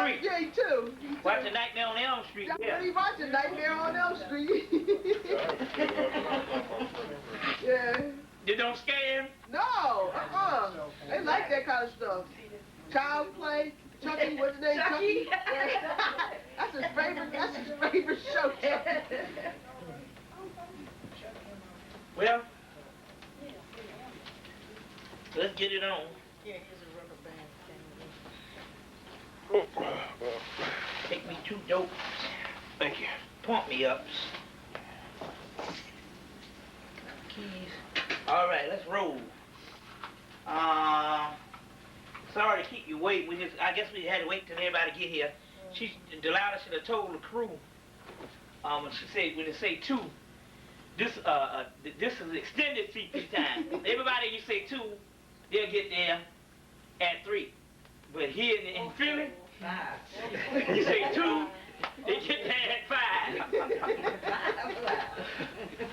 Street. Yeah, he too. Watching Nightmare on Elm Street. That's Yeah. what he watching, Nightmare on Elm Street. Yeah. You don't scare him? No, They like that kind of stuff. Child play. Chucky, what's his name? Chucky. That's his favorite. That's his favorite show. Well, let's get it on. Yeah, here's a rubber band. Take me 2 dopes. Thank you. Pump me ups. Keys. All right, let's roll. Sorry to keep you waiting. I guess we had to wait till everybody get here. Delilah should have told the crew. When they say 2, this is extended CP time. Everybody, you say 2, they'll get there at 3. But here in Philly, 5. you say 2, they get there at 5.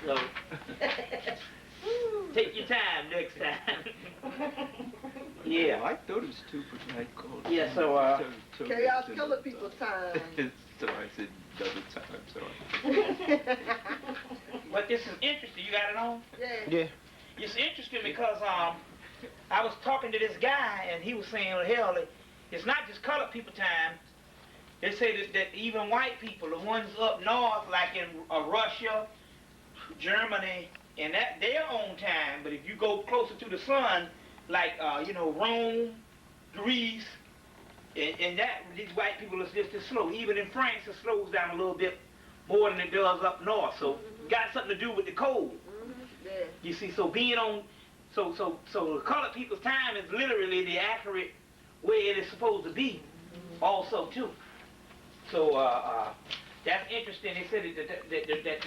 So, take your time next time. Yeah. I thought it was 2, but I called. Yeah, so, Chaos Killer people's time. So I said double time, so But this is interesting. You got it on? Yeah. It's interesting because I was talking to this guy and he was saying, well, hell, it's not just colored people time. They say that even white people, the ones up north, like in Russia, Germany, and that their own time. But if you go closer to the sun, like Rome, Greece, and that these white people are just as slow. Even in France, it slows down a little bit more than it does up north. So got something to do with the cold. Yeah. You see, so being on, so the colored people's time is literally the accurate way it is supposed to be, also too. So that's interesting. They said that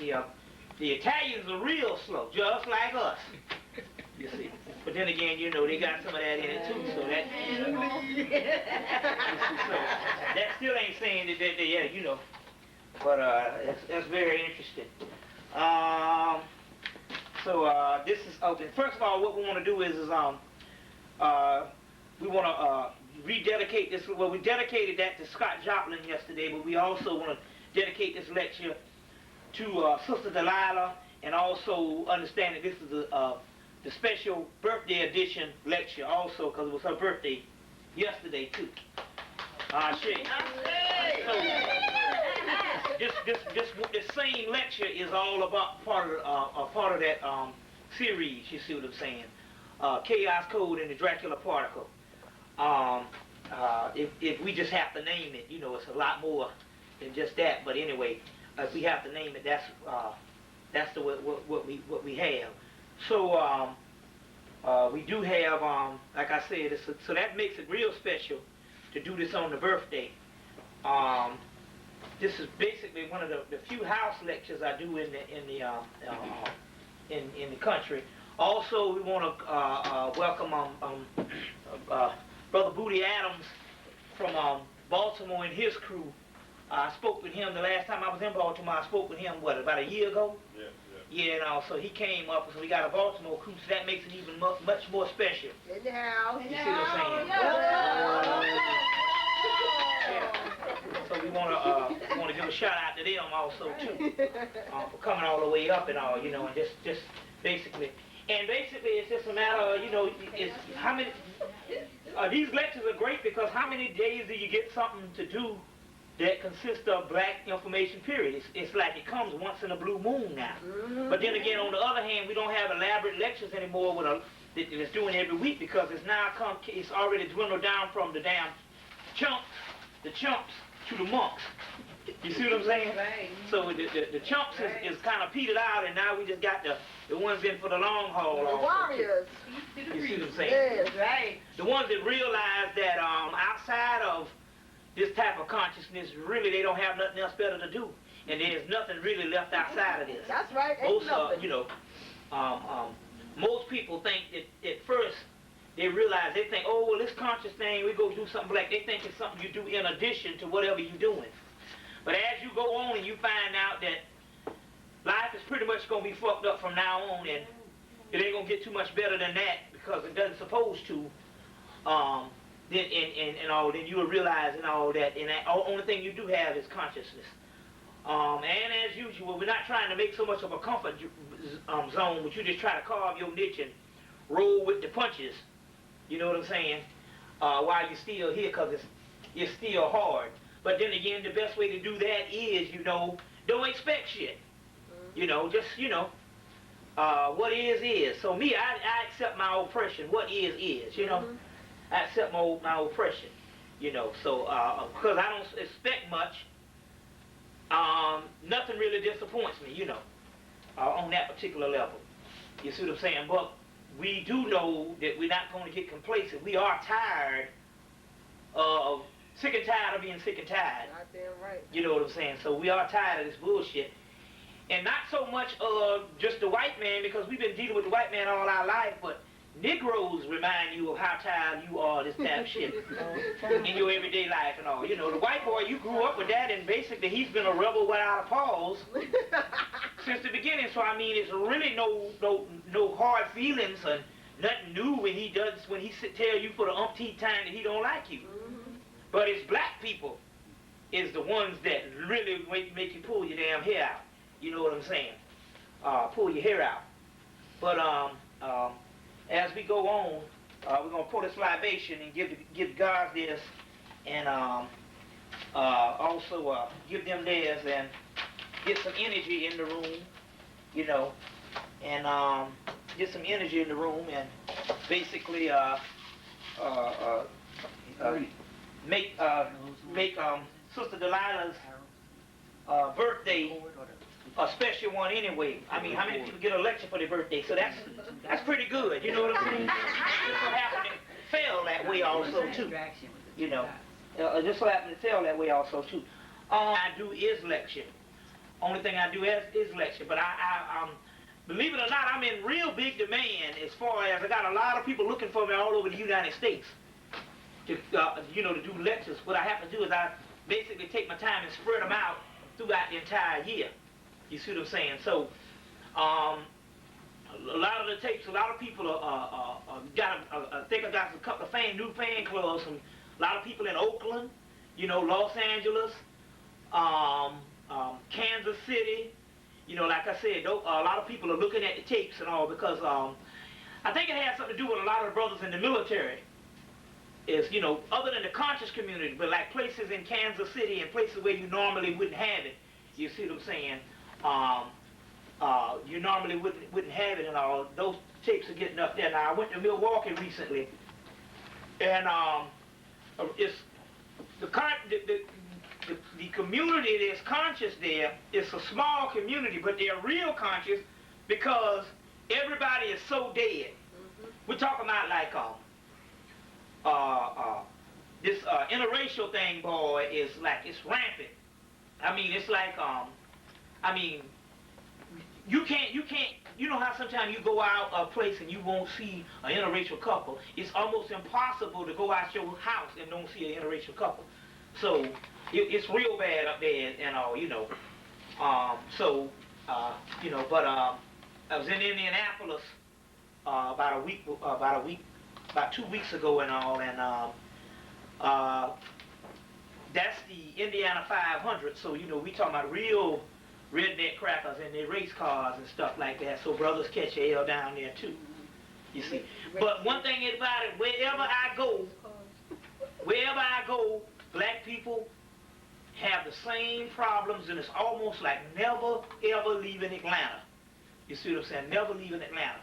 the Italians are real slow, just like us. You see, but then again, they got some of that in it too. So that, that still ain't saying that But that's very interesting. This is open. First of all, what we want to do is we want to rededicate this. Well, we dedicated that to Scott Joplin yesterday, but we also want to dedicate this lecture to Sister Delilah, and also understand that this is the special birthday edition lecture also, because it was her birthday yesterday too. This same lecture is all about part of that series. You see what I'm saying? Chaos Code and the Dracula Particle. If we just have to name it, it's a lot more than just that. But anyway, if we have to name it, that's what we have. So we do have, like I said, so that makes it real special to do this on the birthday. This is basically one of the few house lectures I do in the country. Also, we want to welcome Brother Booty Adams from Baltimore and his crew. I spoke with him the last time I was in Baltimore. I spoke with him, about a year ago? Yeah, so he came up, so we got a Baltimore crew, so that makes it even much more special. In the house. You see what I'm saying? Yeah. So we want to give a shout out to them also too, for coming all the way up and all, and just basically. And basically, it's just a matter of, it's how many. These lectures are great because how many days do you get something to do that consists of black information, period? It's like it comes once in a blue moon now. But then again, on the other hand, we don't have elaborate lectures anymore that's doing every week, because it's already dwindled down from the damn the chumps to the monks. You see what I'm saying? Right. So the chumps is kind of petered out, and now we just got the ones in for the long haul. The warriors. You see what I'm saying? Yes. Right. The ones that realize that outside of this type of consciousness, really they don't have nothing else better to do, and there's nothing really left outside of this. That's right. Ain't Most nothing. most people think that at first they realize, they think, oh well, this conscious thing, we go do something black. They think it's something you do in addition to whatever you're doing. But as you go on and you find out that life is pretty much going to be fucked up from now on, and it ain't going to get too much better than that, because it doesn't supposed to, and all, then you will realize and all that, and the only thing you do have is consciousness. And as usual, we're not trying to make so much of a comfort zone, but you just try to carve your niche and roll with the punches. You know what I'm saying? While you're still here, because it's still hard. But then again, the best way to do that is, don't expect shit. Just, what is. So me, I accept my oppression. What is, I accept my oppression, So, because I don't expect much, nothing really disappoints me, on that particular level. You see what I'm saying? But we do know that we're not going to get complacent. We are tired of, sick and tired of being sick and tired. Goddamn right. You know what I'm saying? So we are tired of this bullshit. And not so much just the white man, because we've been dealing with the white man all our life, but Negroes remind you of how tired you are of this type of shit in your everyday life and all. The white boy, you grew up with that, and basically he's been a rebel without a pause since the beginning. So I mean, it's really no hard feelings and nothing new when he tell you for the umpteenth time that he don't like you. But it's black people is the ones that really make you pull your damn hair out. You know what I'm saying? Pull your hair out. But as we go on, we're gonna pour this libation and give God this, and also give them theirs, and get some energy in the room, and get some energy in the room, and basically make Sister Delilah's birthday a special one anyway. I mean, how many people get a lecture for their birthday? So that's pretty good. You know what I'm saying? Just so happen to fell that way also too. Just so happen to fell that way also too. All I do is lecture. Only thing I do is lecture. But I believe it or not, I'm in real big demand as far as I got a lot of people looking for me all over the United States to to do lectures. What I have to do is I basically take my time and spread them out throughout the entire year. You see what I'm saying? So, a lot of the tapes, a lot of people I think I got a couple of new fan clubs, and a lot of people in Oakland, Los Angeles, Kansas City. Like I said, a lot of people are looking at the tapes and all, because I think it has something to do with a lot of the brothers in the military. Is, other than the conscious community, but like places in Kansas City and places where you normally wouldn't have it. You see what I'm saying? You normally wouldn't have it and all. Those tapes are getting up there. Now, I went to Milwaukee recently, and it's the community that's conscious there. It's a small community, but they're real conscious because everybody is so dead. We're talking about like this interracial thing, boy, is like, it's rampant. I mean, it's like, you can't, you know how sometimes you go out a place and you won't see an interracial couple? It's almost impossible to go out your house and don't see an interracial couple. So, it's real bad up there and all, but I was in Indianapolis about 2 weeks ago and all, and that's the Indiana 500, so we talking about real redneck crackers and their race cars and stuff like that, so brothers catch a L down there too, you see. But one thing about it, wherever I go, black people have the same problems, and it's almost like never ever leaving Atlanta. You see what I'm saying? Never leaving Atlanta.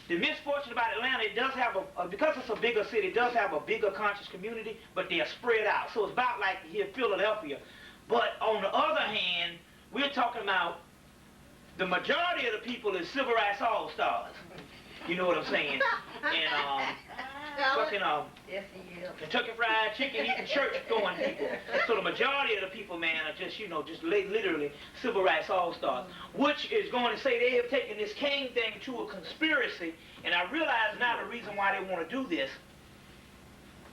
The misfortune about Atlanta, it does have because it's a bigger city, it does have a bigger conscious community, but they're spread out. So it's about like here in Philadelphia. But on the other hand, we're talking about the majority of the people is civil rights all-stars. You know what I'm saying? And fucking Kentucky Fried Chicken eating church-going people. So the majority of the people, man, are just, literally civil rights all-stars. Which is going to say they have taken this King thing to a conspiracy, and I realize now the reason why they want to do this.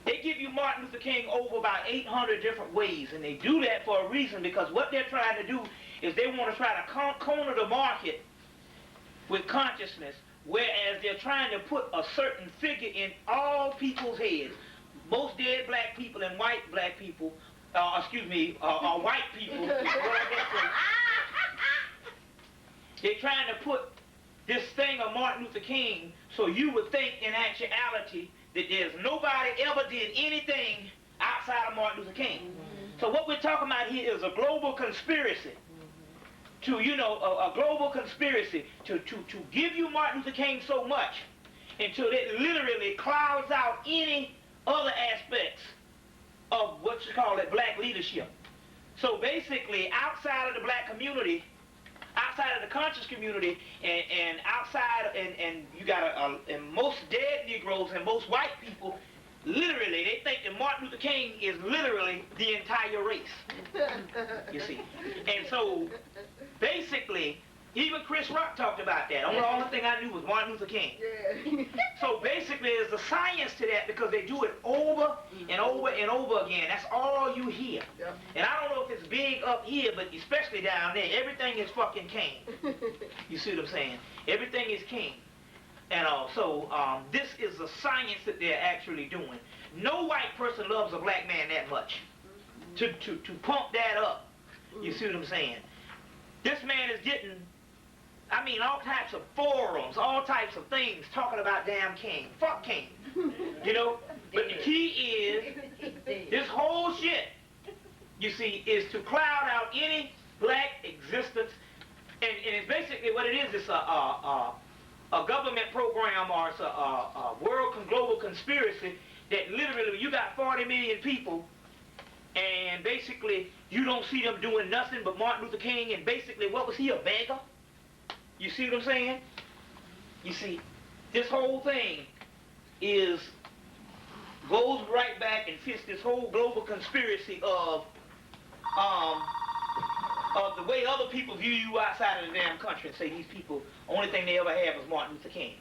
They give you Martin Luther King over about 800 different ways, and they do that for a reason, because what they're trying to do is they want to try to corner the market with consciousness, whereas they're trying to put a certain figure in all people's heads. most dead black people and white black people, white people, they're trying to put this thing of Martin Luther King so you would think in actuality that there's nobody ever did anything outside of Martin Luther King. So what we're talking about here is a global conspiracy to, a global conspiracy to give you Martin Luther King so much until it literally clouds out any other aspects of what you call it, black leadership. So basically, outside of the black community, outside of the conscious community, and outside, and you got and most dead Negroes and most white people, literally, they think that Martin Luther King is literally the entire race. You see. And so, basically, even Chris Rock talked about that. The only thing I knew was Martin Luther King. Yeah. So basically, there's a science to that because they do it over and over and over again. That's all you hear. Yep. And I don't know if it's big up here, but especially down there, everything is fucking king. You see what I'm saying? Everything is king. And so this is a science that they're actually doing. No white person loves a black man that much to pump that up. You see what I'm saying? This man is getting, I mean, all types of forums, all types of things talking about damn King. Fuck King. You know? But the key is, this whole shit, you see, is to cloud out any black existence. And it's basically what it is. It's a government program, or it's a world global conspiracy that literally you got 40 million people, and basically you don't see them doing nothing but Martin Luther King, and basically what was he, a beggar? You see what I'm saying? You see, this whole thing goes right back and fits this whole global conspiracy of the way other people view you outside of the damn country and say these people, only thing they ever had was Martin Luther King.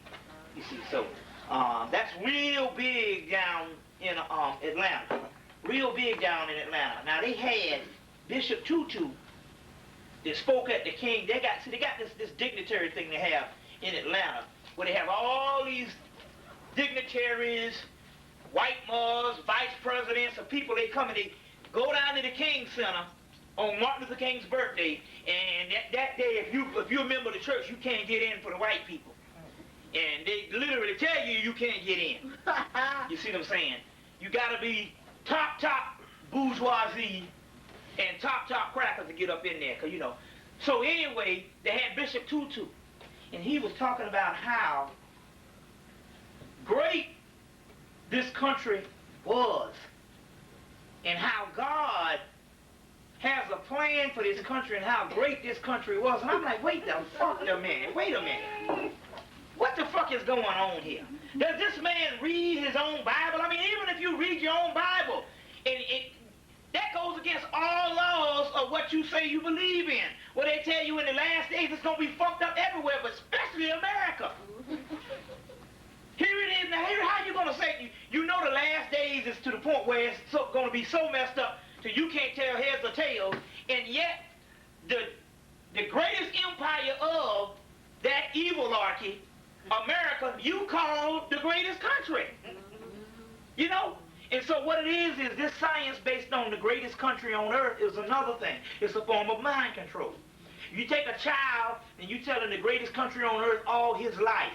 You see, so that's real big down in Atlanta. Real big down in Atlanta. Now they had Bishop Tutu that spoke at the King. They got this dignitary thing they have in Atlanta, where they have all these dignitaries, white mothers, vice presidents, of people. They come and they go down to the King Center on Martin Luther King's birthday, and that day, if you a member of the church, you can't get in for the white people. And they literally tell you can't get in. You see what I'm saying? You gotta be top bourgeoisie and top crackers to get up in there, 'cause you know. So anyway, they had Bishop Tutu, and he was talking about how great this country was, and how God has a plan for this country, and how great this country was. And I'm like, wait the fuck a minute, wait a minute. What the fuck is going on here? Does this man read his own Bible? I mean, even if you read your own Bible, that goes against all laws of what you say you believe in. Well, they tell you in the last days it's going to be fucked up everywhere, but especially America. Here it is. Now, here, how you going to say, you know the last days is to the point where it's going to be so messed up so you can't tell heads or tails, and yet the greatest empire of that evilarchy, America, you call the greatest country. You know? And so what it is this science based on the greatest country on earth is another thing. It's a form of mind control. You take a child and you tell him the greatest country on earth all his life.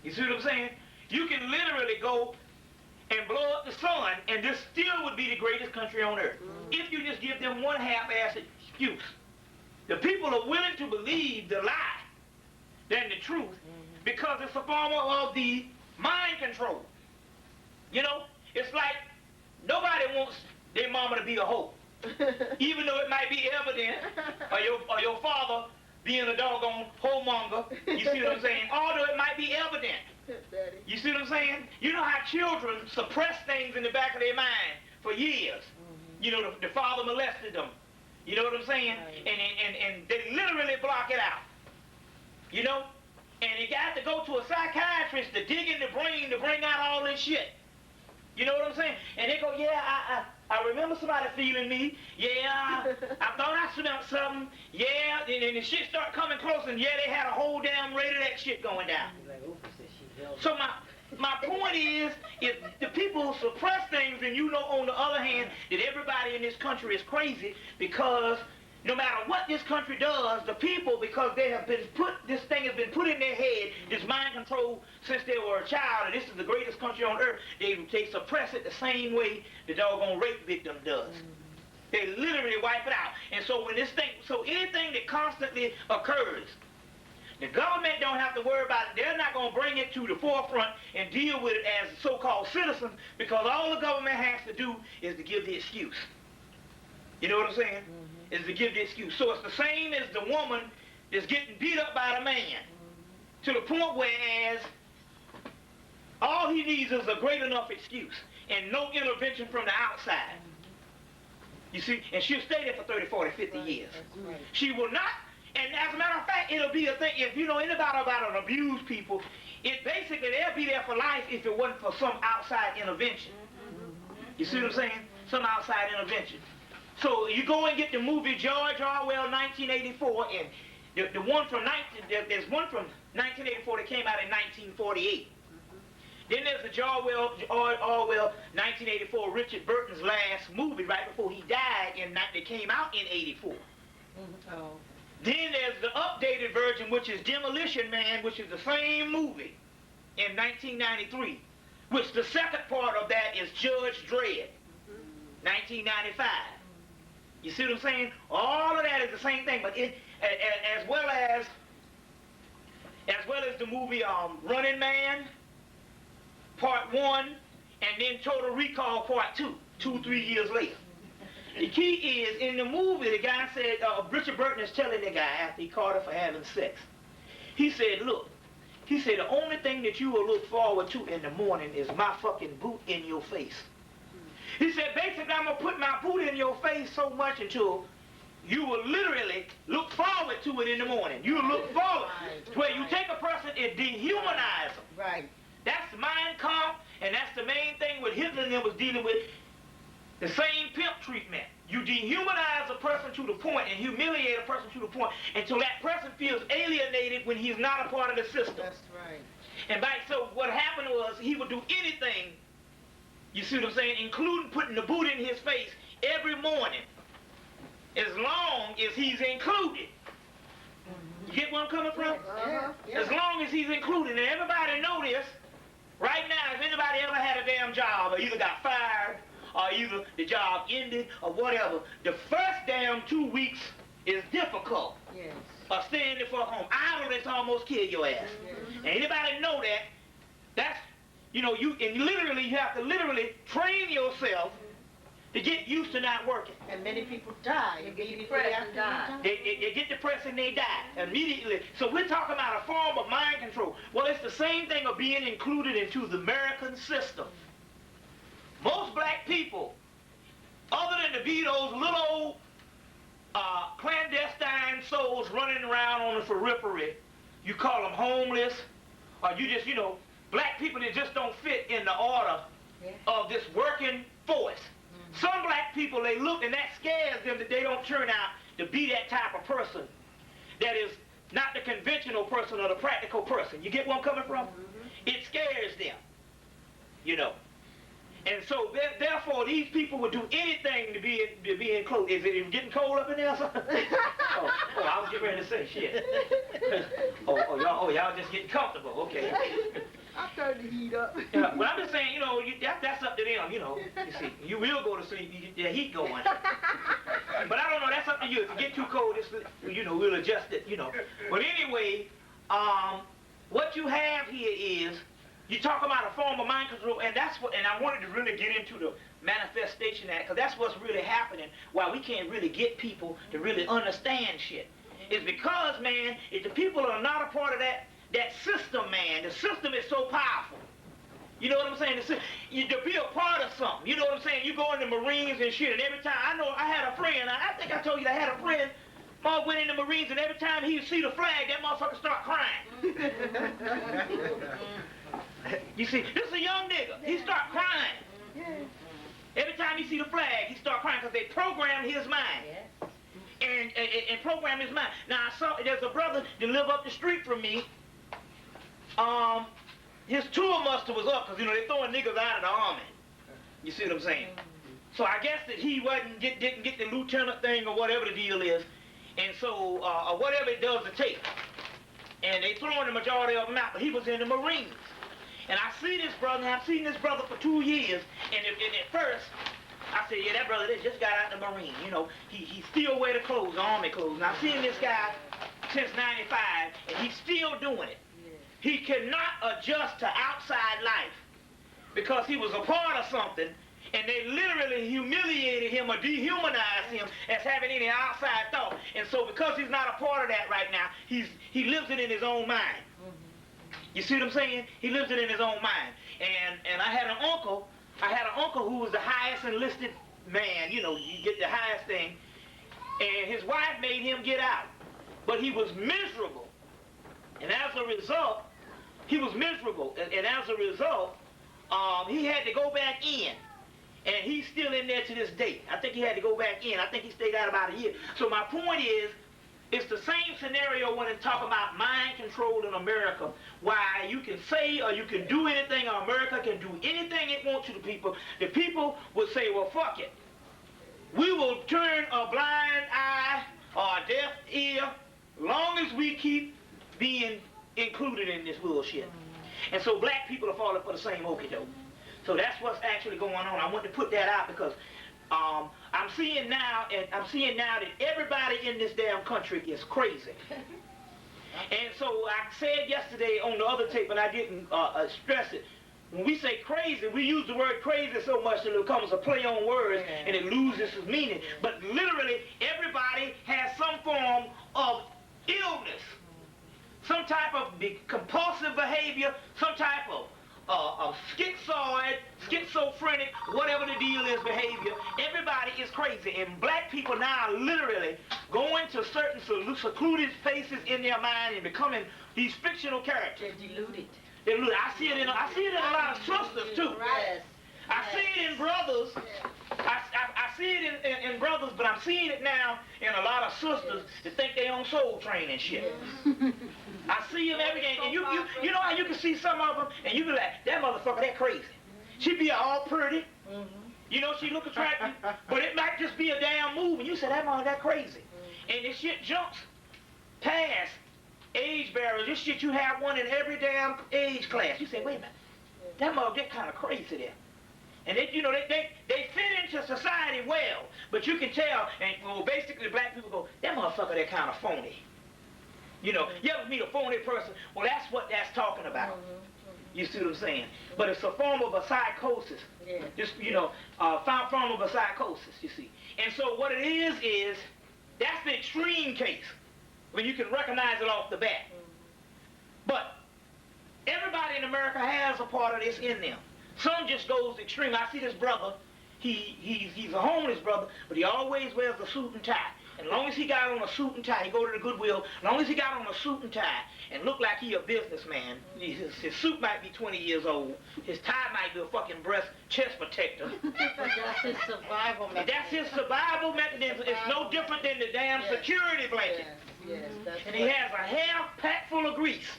You see what I'm saying? You can literally go and blow up the sun, and this still would be the greatest country on earth. If you just give them one half-assed excuse. The people are willing to believe the lie than the truth, because it's a form of the mind control. You know, it's like nobody wants their mama to be a hoe, even though it might be evident, or your father being a doggone homemonger. You see what I'm saying? Although it might be evident. You see what I'm saying? You know how children suppress things in the back of their mind for years. You know, the father molested them. You know what I'm saying? And they literally block it out. You know? And you got to go to a psychiatrist to dig in the brain to bring out all this shit. You know what I'm saying? And they go, yeah, I remember somebody feeling me. Yeah, I thought I smelled something. Yeah, and the shit start coming close, and yeah, they had a whole damn rate of that shit going down. So my point is the people suppress things, and you know, on the other hand, that everybody in this country is crazy because no matter what this country does, the people, because they have been this thing has been put in their head, this mind control since they were a child, and this is the greatest country on earth, they suppress it the same way the doggone rape victim does. They literally wipe it out. And so when so anything that constantly occurs, the government don't have to worry about it. They're not going to bring it to the forefront and deal with it as so-called citizens, because all the government has to do is to give the excuse. You know what I'm saying? Is to give the excuse. So it's the same as the woman that's getting beat up by the man, to the point whereas all he needs is a great enough excuse and no intervention from the outside. You see, and she'll stay there for 30, 40, 50 years. Right. She will not, and as a matter of fact, it'll be a thing, if you know anything about an abused people, it basically, they'll be there for life if it wasn't for some outside intervention. You see what I'm saying? Some outside intervention. So you go and get the movie George Orwell, 1984, and the one from there's one from 1984 that came out in 1948. Then there's the George Orwell 1984, Richard Burton's last movie right before he died, that came out in 84. Oh. Then there's the updated version, which is Demolition Man, which is the same movie in 1993, which the second part of that is Judge Dredd, 1995. You see what I'm saying? All of that is the same thing, but as well as the movie Running Man, Part 1, and then Total Recall Part 2, 3 years later. The key is, in the movie, the guy said, Richard Burton is telling the guy after he caught her for having sex. He said, look, he said, the only thing that you will look forward to in the morning is my fucking boot in your face. He said, basically, I'm going to put my boot in your face so much until you will literally look forward to it in the morning. You will look forward to where you take a person and dehumanize them. Right. That's Mein Kampf, and that's the main thing what Hitler and them was dealing with. The same pimp treatment. You dehumanize a person to the point and humiliate a person to the point until that person feels alienated when he's not a part of the system. That's right. And so what happened was he would do anything, you see what I'm saying, including putting the boot in his face every morning, as long as he's included. You get where I'm coming from? Uh-huh. As long as he's included. And everybody know this. Right now, if anybody ever had a damn job or either got fired or either the job ended or whatever, the first damn 2 weeks is difficult. Yes. Or staying there for home. Idleness almost kill your ass. And anybody know that, that's, you know, you have to literally train yourself to get used to not working. And many people die. You get depressed and die. They get depressed and they die immediately. So we're talking about a form of mind control. Well, it's the same thing of being included into the American system. Most black people, other than to be those little old clandestine souls running around on the periphery, you call them homeless, or you just, you know, black people that just don't fit in the order of this working force. Some black people, they look and that scares them that they don't turn out to be that type of person that is not the conventional person or the practical person. You get where I'm coming from? It scares them, you know. And so therefore these people would do anything to be enclosed. Is it getting cold up in there or something? oh, I was getting ready to say shit. y'all just getting comfortable, okay. I turned the heat up. Yeah, but I'm just saying, you know, that's up to them, you know. You see, you will go to sleep, you get the heat going. But I don't know, that's up to you. If you get too cold, you know, we'll adjust it, you know. But anyway, what you have here is, you talk about a form of mind control, and that's what, and I wanted to really get into the manifestation act, because that's what's really happening, why we can't really get people to really understand shit. It's because, man, if the people are not a part of that system, man, the system is so powerful. You know what I'm saying? To be a part of something. You know what I'm saying? You go in the Marines and shit, and every time, I had a friend, I think I told you I had a friend, Mom went in the Marines, and every time he would see the flag, that motherfucker start crying. You see, this is a young nigga. He start crying. Every time he see the flag, he start crying because they programmed his mind. And programmed his mind. Now, there's a brother that live up the street from me. his tour muster was up, because, you know, they're throwing niggas out of the army. You see what I'm saying? So I guess that he didn't get the lieutenant thing or whatever the deal is, and so, or whatever it does to take. And they throwing the majority of them out, but he was in the Marines. And I see this brother, and I've seen this brother for 2 years, and at first, I said, yeah, that brother just got out of the Marine, you know, he still wear the clothes, the army clothes. And I've seen this guy since 95, and he's still doing it. He cannot adjust to outside life because he was a part of something, and they literally humiliated him or dehumanized him as having any outside thought. And so because he's not a part of that right now, he lives it in his own mind. You see what I'm saying? He lives it in his own mind. And I had an uncle who was the highest enlisted man, you know, you get the highest thing, and his wife made him get out. But he was miserable. And as a result, he was miserable. And as a result, he had to go back in. And he's still in there to this day. I think he had to go back in. I think he stayed out about a year. So my point is, it's the same scenario when they talk about mind control in America, why you can say or you can do anything, or America can do anything it wants to the people. The people will say, well, fuck it. We will turn a blind eye or a deaf ear long as we keep being included in this bullshit. And so black people are falling for the same okie doke. So that's what's actually going on. I want to put that out because I'm seeing now that everybody in this damn country is crazy. And so I said yesterday on the other tape, and I didn't stress it. When we say crazy, we use the word crazy so much that it becomes a play on words and it loses its meaning. But literally, everybody has some form of illness, some type of compulsive behavior, some type of schizoid, schizophrenic, whatever the deal is, behavior. Everybody is crazy, and black people now are literally going to certain secluded spaces in their mind and becoming these fictional characters. They're deluded. I see it in a lot of sisters too. Right. I see it in brothers. I see it in brothers, but I'm seeing it now in a lot of sisters that think they on Soul Train and shit. I see them every day, and you know how you can see some of them, and you be like, that motherfucker, that crazy. She be all pretty, you know, she look attractive, but it might just be a damn move, and you say, that mother, that crazy. And this shit jumps past age barriers. This shit, you have one in every damn age class. You say, wait a minute, that mother, that kind of crazy there. And they, you know, they fit into society well, but you can tell, and well, basically black people go, that motherfucker, they're kind of phony. You know, you ever meet a phony person? Well, that's what that's talking about. You see what I'm saying? But it's a form of a psychosis. Just, you know, form of a psychosis, you see. And so what it is that's the extreme case, when you can recognize it off the bat. But everybody in America has a part of this in them. Some just goes extreme. I see this brother, he's a homeless brother, but he always wears a suit and tie. And as long as he got on a suit and tie, he go to the Goodwill, as long as he got on a suit and tie and look like he a businessman, his suit might be 20 years old, his tie might be a fucking chest protector. That's his survival mechanism. That's his survival mechanism. It's no different than the damn security blanket. Yes, that's And he has a half pack full of grease.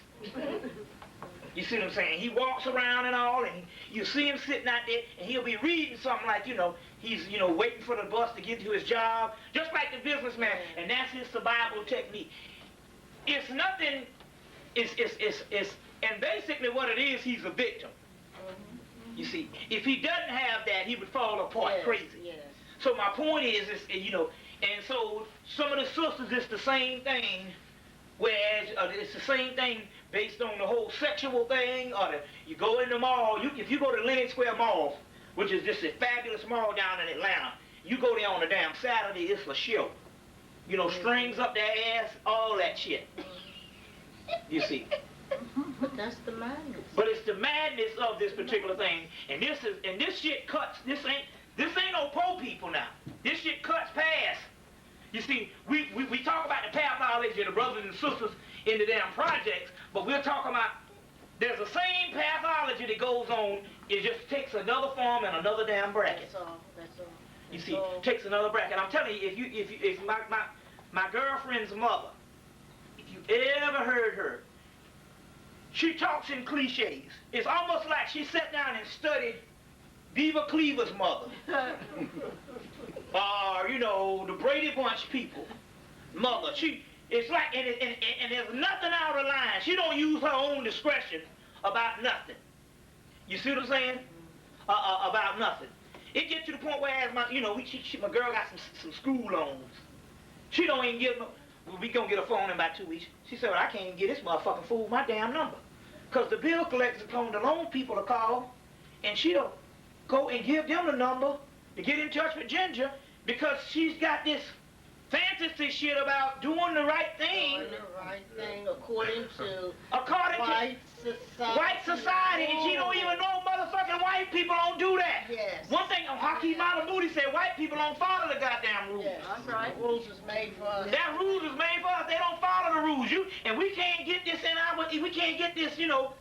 You see what I'm saying? He walks around and all, and you see him sitting out there, and he'll be reading something like, you know, he's, you know, waiting for the bus to get to his job, just like the businessman, and that's his survival technique. It's nothing, and basically what it is, he's a victim. You see, if he doesn't have that, he would fall apart crazy. Yes. So my point is, you know, and so some of the sisters, it's the same thing, whereas it's the same thing based on the whole sexual thing, or you go in the mall, if you go to Lenox Square Mall, which is just a fabulous mall down in Atlanta, you go there on a damn Saturday, it's a show. You know, strings up their ass, all that shit. You see. But that's the madness. But it's the madness of this particular thing, and this shit cuts. This ain't no poor people now. This shit cuts past. You see, we talk about the pathology of the brothers and sisters in the damn projects, but we're talking about there's the same pathology that goes on. It just takes another form and another damn bracket. That's all. That's all. You see, takes another bracket. I'm telling you, if my girlfriend's mother, if you ever heard her, she talks in cliches. It's almost like she sat down and studied Beaver Cleaver's mother. Or, you know, the Brady Bunch people. Mother. It's like, and there's nothing out of line. She don't use her own discretion about nothing. You see what I'm saying? About nothing. It gets to the point where, as my girl got some school loans. She don't even give no, we gonna get a phone in about 2 weeks. She said, well, I can't even get this motherfucking fool my damn number. Because the bill collectors are calling the loan people to call, and she'll go and give them the number to get in touch with Ginger, because she's got this fantasy shit about doing the right thing. Doing the right thing according to white society, and she don't even know motherfucking white people don't do that. Yes. One thing Hakeem Malamuti said, white people don't follow the goddamn rules. Yes, that's right. Rules is made for us. That rules is made for us. They don't follow the rules. And we can't get this in our, we can't get this, you know,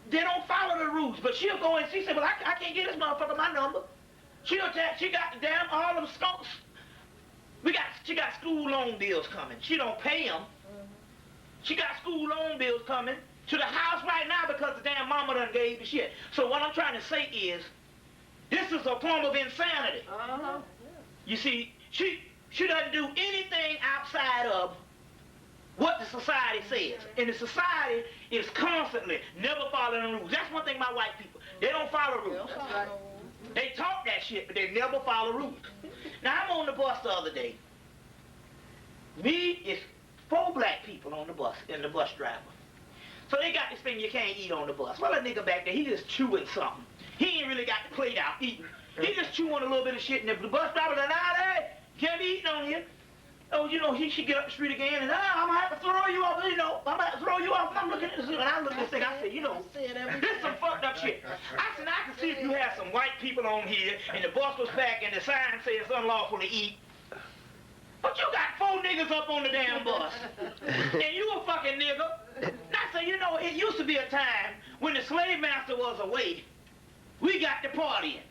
they don't follow the rules. But she'll go and she said, well, I can't get this motherfucker my number. She'll tell, she got the damn, all them skunks. She got school loan bills coming. She don't pay them. She got school loan bills coming to the house right now because the damn mama done gave the shit. So what I'm trying to say is, this is a form of insanity. You see, she doesn't do anything outside of what the society says. And the society is constantly never following the rules. That's one thing about white people. They don't follow rules. That's right. They talk that shit, but they never follow rules. Now, I'm on the bus the other day. Me, it's 4 black people on the bus, and the bus driver. So they got this thing you can't eat on the bus. Well, a nigga back there, he just chewing something. He ain't really got the plate out eating. He just chewing a little bit of shit, and the bus driver said, nah, hey, can't be eating on here. Oh, you know, he should get up the street again, and I'm gonna have to throw you off, you know, I'm gonna have to throw you off. I'm looking at this, and I look at this thing, I said, you know, this is some fucked up shit. I said, I can see if you have some white people on here, and the bus was packed, and the sign says it's unlawful to eat. But you got 4 niggas up on the damn bus, and you a fucking nigga. And I said, you know, it used to be a time when the slave master was away, we got the partying.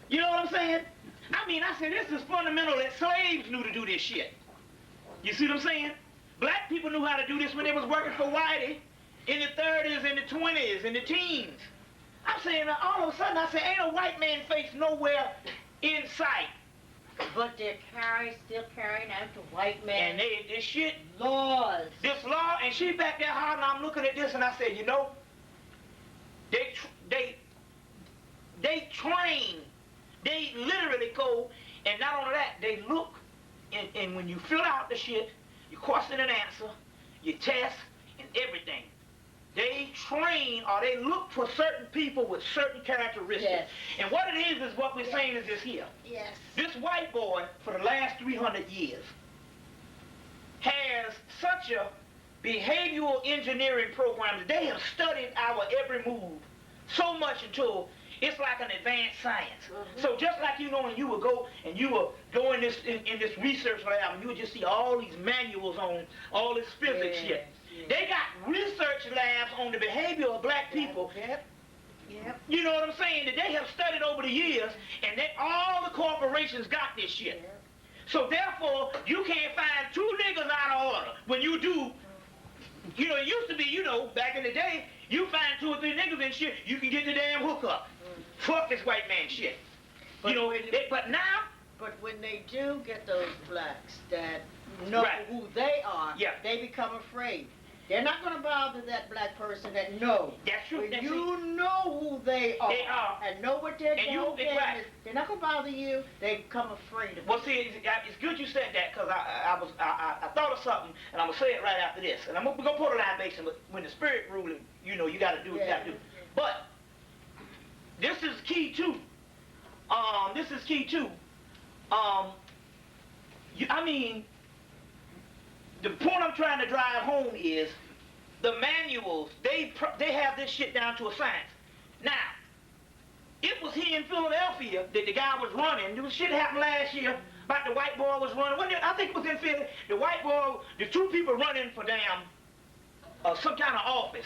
You know what I'm saying? I mean, I said, this is fundamental that slaves knew to do this shit. You see what I'm saying? Black people knew how to do this when they was working for Whitey in the 30s, in the 20s, in the teens. I'm saying, all of a sudden, I said, ain't a white man face nowhere in sight. But they're still carrying out the white man. And this shit, laws. this law, and she back there hard, and I'm looking at this, and I said, you know, they train. They literally go, and not only that, they look, and when you fill out the shit, you question and answer, you test, and everything. They train, or they look for certain people with certain characteristics. Yes. And what it is what we're saying is this here. Yes. This white boy, for the last 300 years, has such a behavioral engineering program that they have studied our every move so much until it's like an advanced science. So just like, you know, when you would go and you would go in this research lab and you would just see all these manuals on all this physics shit. They got research labs on the behavior of black people. Yep. You know what I'm saying? That they have studied over the years, and all the corporations got this shit. So therefore, you can't find 2 niggas out of order. When you do, you know, it used to be, you know, back in the day, you find 2 or 3 niggas and shit, you can get the damn hookup. Fuck this white man shit. You know, but now... But when they do get those blacks that know who they are, they become afraid. They're not going to bother that black person that knows. That's true. When you know who they are, and know what they're doing, they're not going to bother you. They become afraid of you. Well, see, it's good you said that, because I thought of something, and I'm going to say it right after this. And we're going to put a line based on when the spirit ruling, you know, you got to do what you got to do. But this is key, too. I mean, the point I'm trying to drive home is the manuals, they have this shit down to a science. Now, it was here in Philadelphia that the guy was running. There was shit happened last year about the white boy was running. I think it was in Philly. The white boy, the 2 people running for damn some kind of office.